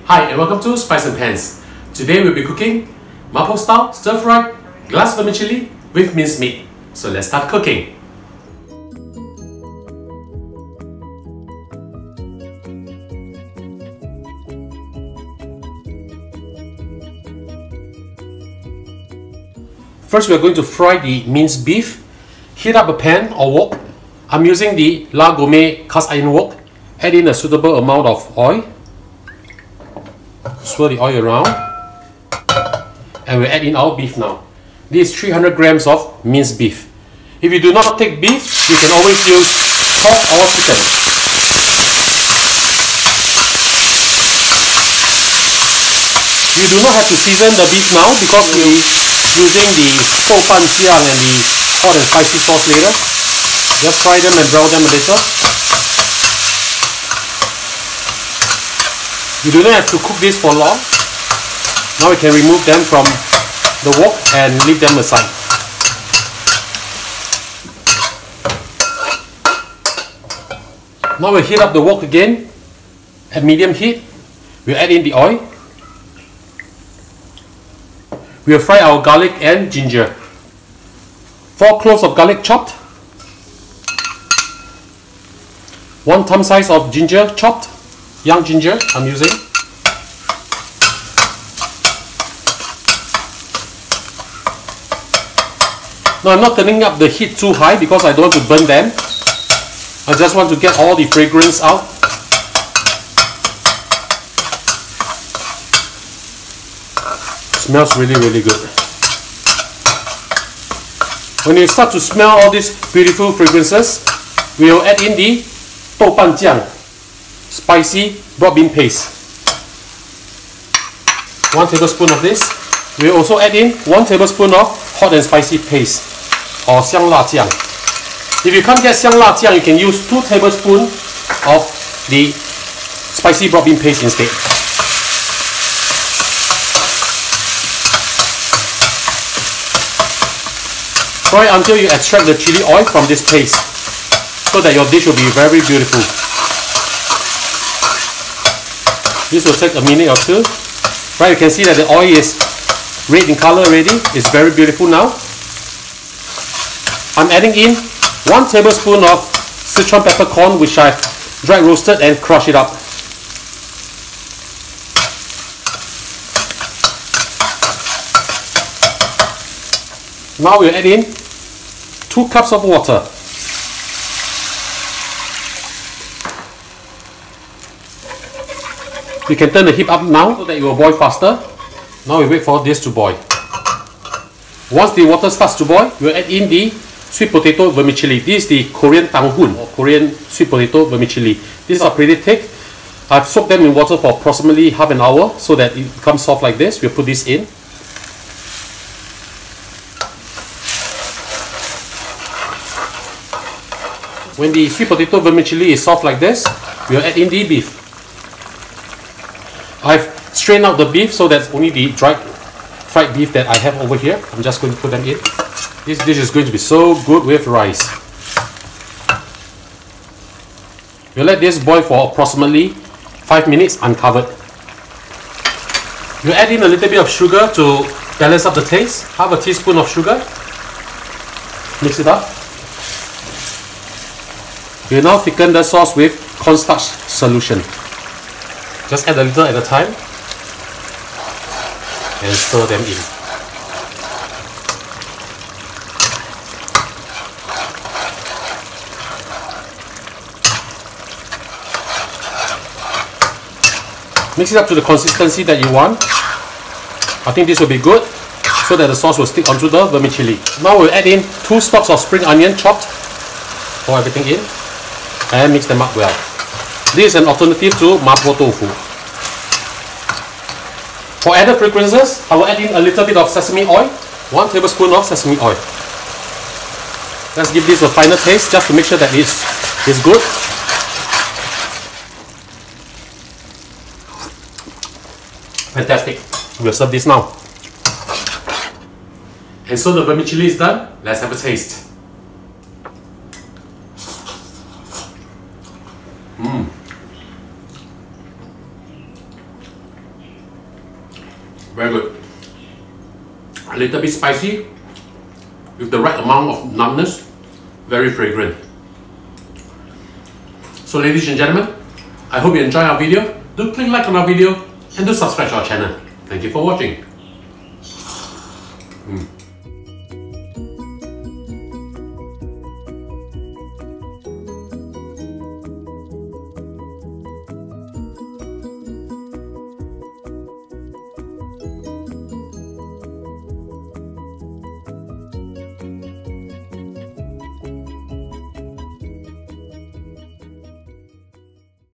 Hi and welcome to Spice and Pans. Today we'll be cooking Mapo style stir-fried glass vermicelli with minced meat. So let's start cooking. First we are going to fry the minced beef. Heat up a pan or wok. I'm using the Gourmet cast iron wok. Add in a suitable amount of oil. Swirl the oil around. And we'll add in our beef now. This is 300 grams of minced beef. If you do not take beef, you can always use pork or chicken. You do not have to season the beef now because we're using the topan jiang and the hot and spicy sauce later. Just fry them and brown them a little. You do not have to cook this for long. Now we can remove them from the wok and leave them aside. Now we'll heat up the wok again at medium heat. We'll add in the oil. We'll fry our garlic and ginger. 4 cloves of garlic chopped. 1 thumb size of ginger chopped. Young ginger I'm using. Now I'm not turning up the heat too high because I don't want to burn them. I just want to get all the fragrance out. Smells really good. When you start to smell all these beautiful fragrances, we will add in the topan jiang, spicy broad bean paste. 1 tablespoon of this. We will also add in 1 tablespoon of hot and spicy paste or 香辣酱. If you can't get 香辣酱, you can use 2 tablespoons of the spicy broad bean paste instead. Fry until you extract the chili oil from this paste so that your dish will be very beautiful. This will take a minute or two. Right, you can see that the oil is red in color already. It's very beautiful now. I'm adding in 1 tablespoon of Szechuan peppercorn which I've dry roasted and crushed it up. Now we'll add in 2 cups of water. You can turn the heat up now so that it will boil faster. Now we wait for this to boil. Once the water starts to boil, we'll add in the sweet potato vermicelli. This is the Korean Tanghoon or Korean sweet potato vermicelli. These are pretty thick. I've soaked them in water for approximately half an hour so that it becomes soft like this. We'll put this in. When the sweet potato vermicelli is soft like this, we'll add in the beef. I've strained out the beef so that's only the dried fried beef that I have over here. I'm just going to put them in. This dish is going to be so good with rice. We'll let this boil for approximately 5 minutes uncovered. You add in a little bit of sugar to balance up the taste. Half a teaspoon of sugar. Mix it up. We'll now thicken the sauce with cornstarch solution. Just add a little at a time and stir them in. Mix it up to the consistency that you want. I think this will be good so that the sauce will stick onto the vermicelli. Now we'll add in 2 stalks of spring onion chopped. Pour everything in and mix them up well. This is an alternative to Mapo Tofu. For added fragrances, I will add in a little bit of sesame oil. 1 tablespoon of sesame oil. Let's give this a final taste just to make sure that it's good. Fantastic. We'll serve this now. And so the vermicelli is done. Let's have a taste. Very good. A little bit spicy, with the right amount of numbness, very fragrant. So ladies and gentlemen, I hope you enjoy our video. Do click like on our video and do subscribe to our channel. Thank you for watching.